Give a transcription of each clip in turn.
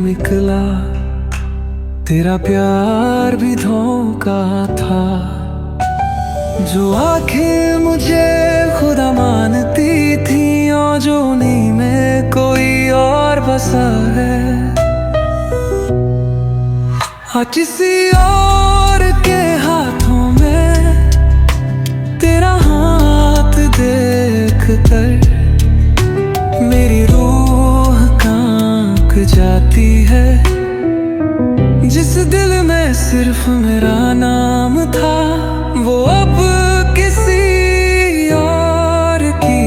निकला, तेरा प्यार भी धोखा था। जो आंखें मुझे खुदा मानती थी, और जो नी में कोई और बसा है। किसी और के हाथों में तेरा हाथ देख कर मेरी रूह कांप जाती है। जिस दिल में सिर्फ मेरा नाम था, वो अब किसी और की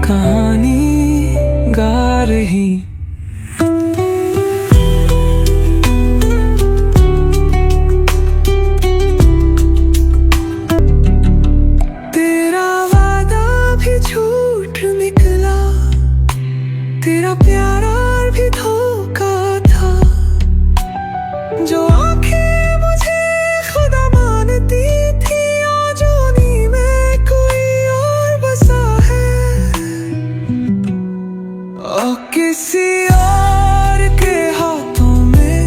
कहानी गा रही। झूठ निकला, तेरा प्यार और भी धोखा था। जो आंखें मुझे खुदा मानती थी, और जो नी में कोई और बसा है। और किसी और के हाथों में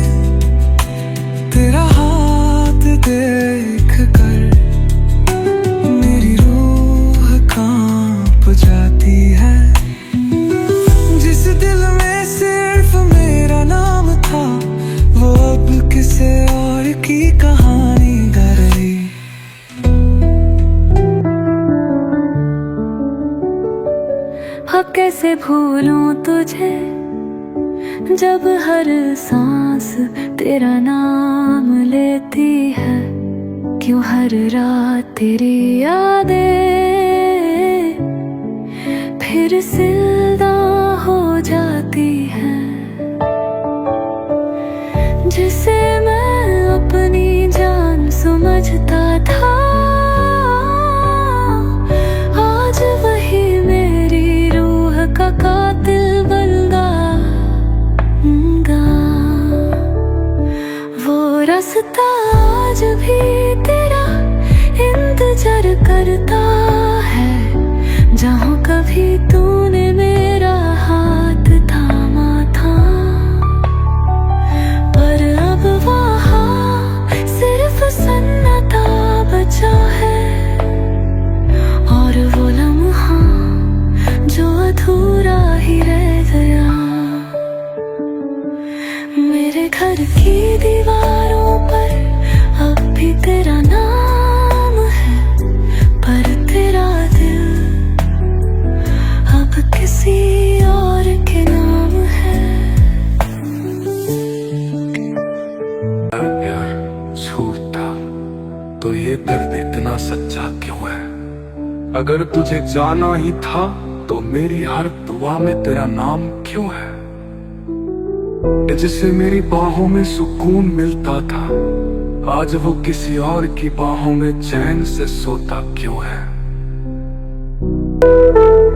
तेरा हाथ देख कर जाती है। जिस दिल में सिर्फ मेरा नाम था, वो अब किसी और की कहानी गा रही। अब कैसे भूलूं तुझे, जब हर सांस तेरा नाम लेती है। क्यों हर रात तेरी यादें फिर जिंदा हो जाती है। जिसे मैं अपनी जान समझता था, आज वही मेरी रूह का कातिल बन गया। वो रास्ता आज भी तेरा इंतजार करता है, जहाँ कभी तूने मेरा हाथ थामा था। पर अब वहाँ सिर्फ सन्नाटा बचा है, और वो लम्हा जो अधूरा ही रह गया। मेरे घर की दीवारों पर अब भी तेरा नाम है, पर तेरा दिल अब किसी और के नाम है। प्यार झूठा तो ये दर्द इतना सच्चा क्यों है? अगर तुझे जाना ही था, तो मेरी हर दुआ में तेरा नाम क्यों है? जिसे मेरी बाहों में सुकून मिलता था, आज वो किसी और की बाहों में चैन से सोता क्यों है?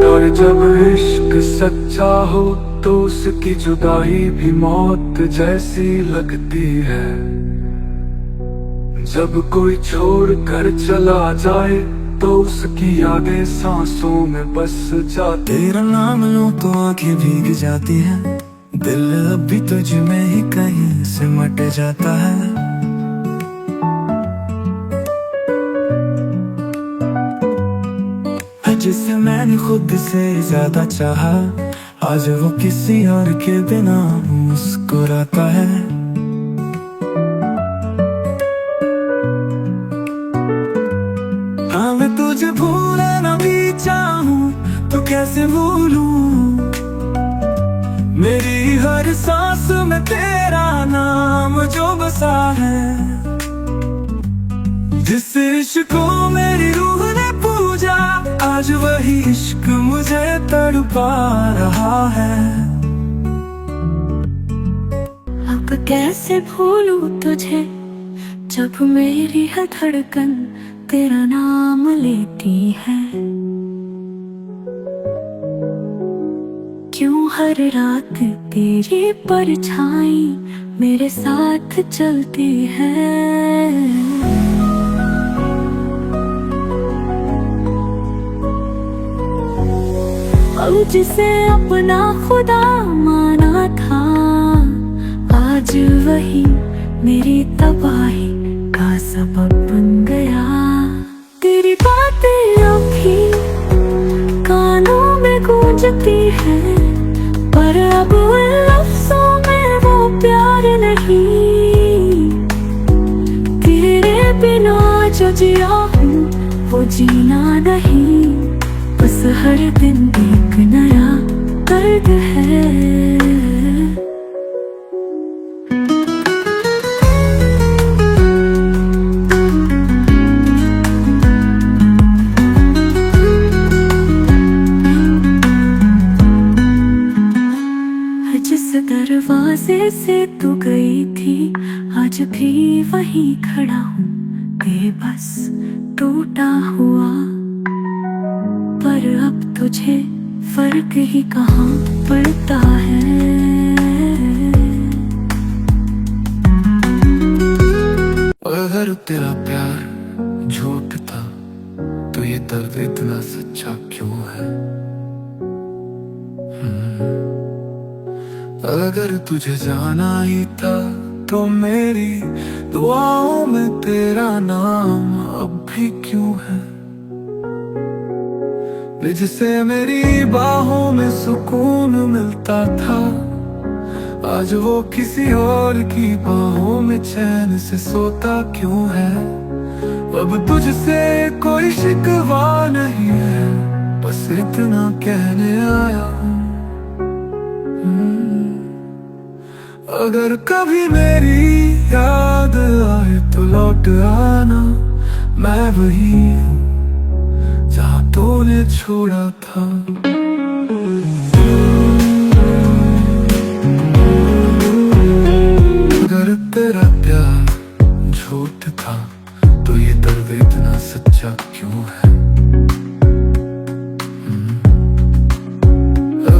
और जब इश्क सच्चा हो, तो उसकी जुदाई भी मौत जैसी लगती है। जब कोई छोड़ कर चला जाए, तो उसकी यादें सांसों में बस जाती। तेरा नाम लूं तो आंखें भीग जाती है, दिल अब भी तुझ में ही कहीं सिमट जाता है। जिसे मैंने खुद से ज्यादा चाहा, आज वो किसी और के बिना मुस्कुराता है। हाँ, मैं तुझे भूलना भी चाहूं तो कैसे भूलूं? मेरी हर सांस में तेरा नाम जो बसा है। जिस इश्क को मेरी रूह ने पूजा, आज वही इश्क मुझे तड़पा रहा है। अब कैसे भूलूं तुझे, जब मेरी हर धड़कन तेरा नाम लेती है। क्यों हर रात तेरी परछाई मेरे साथ चलती है। अब जिसे अपना खुदा माना था, वही मेरी तबाही का सबब बन गया। तेरी बातें अब भी कानों में गूंजती है, पर अब उन लफ्जों में वो प्यार नहीं। तेरे बिना जो जिया हूँ वो जीना नहीं, बस हर दिन एक नया दर्द है। जिस दरवाजे से तू गई थी आज भी वहीं खड़ा हूँ, बेबस टूटा हुआ। पर अब तुझे फर्क ही कहाँ पड़ता है। अगर तेरा प्यार झूठ था तो ये दर्द इतना सच्चा क्यों है? अगर तुझे जाना ही था तो मेरी दुआओं में तेरा नाम अब भी क्यों है? जिससे मेरी बाहों में सुकून मिलता था, आज वो किसी और की बाहों में चैन से सोता क्यों है? अब तुझसे कोई शिकवा नहीं है, बस इतना कहने आया हूँ। अगर कभी मेरी याद आए तो लौट आना, मैं वही हूँ जहाँ तूने छोड़ा था। अगर तेरा प्यार झूठ था तो ये दर्द इतना सच्चा क्यों है?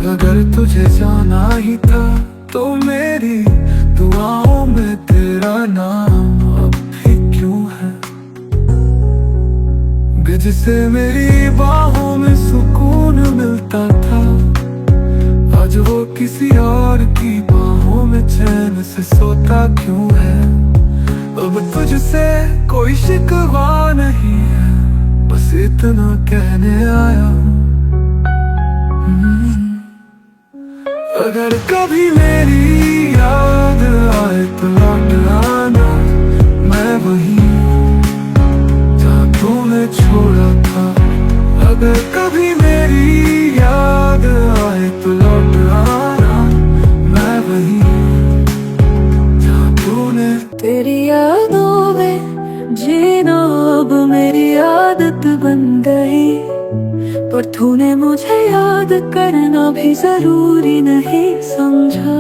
अगर तुझे जाना ही था तो मेरी दुआओं में तेरा नाम अब भी क्यों है? जिससे मेरी बाहों में सुकून मिलता था, आज वो किसी और की बाहों में चैन से सोता क्यों है? अब तुझसे कोई शिकवा नहीं है, बस इतना कहने आया हूँ। अगर कभी मेरी याद आए तो लौट आना, मैं वही जहाँ तूने छोड़ा था। अगर कभी मेरी याद आए तो लौट आना, मैं वही जहाँ तूने। तेरी यादों में जीना अब मेरी आदत बन गई, पर तूने मुझे याद करना भी जरूरी नहीं समझा।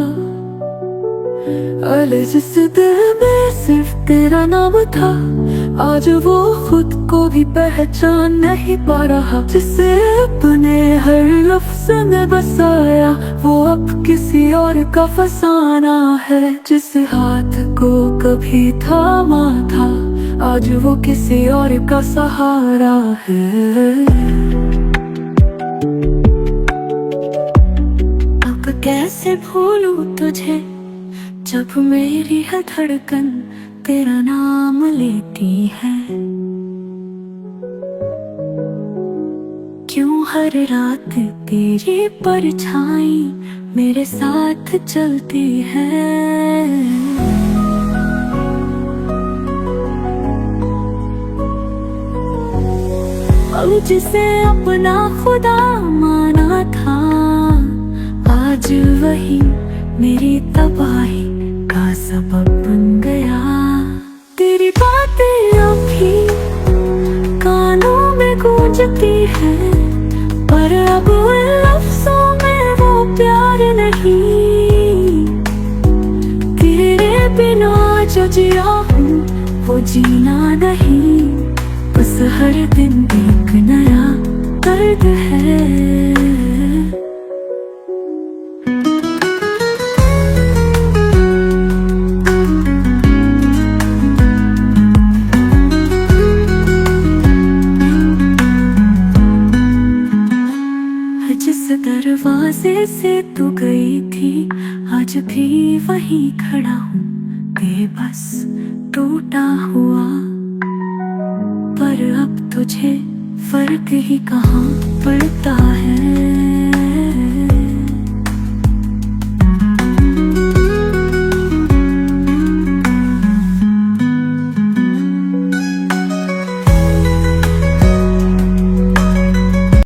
जिस दिल में सिर्फ तेरा नाम था, आज वो खुद को भी पहचान नहीं पा रहा। जिसे अपने हर लफ्ज में बसाया, वो अब किसी और का फसाना है। जिस हाथ को कभी थामा था, आज वो किसी और का सहारा है। कैसे भूलूं तुझे जब मेरी हर धड़कन तेरा नाम लेती है। क्यों हर रात तेरी परछाई मेरे साथ चलती है। अब जिसे अपना खुदा माना था, आज वही मेरी तबाही का सबब बन गया। तेरी बातें अब भी कानों में गूंजती है, पर अब उन लफ्जों में वो प्यार नहीं। तेरे बिना जो जिया हूँ वो जीना नहीं, बस हर दिन एक नया दर्द है। जिस दरवाजे से तू गई थी आज भी वहीं खड़ा हूँ, बेबस टूटा हुआ, पर अब तुझे फर्क ही कहाँ पड़ता है।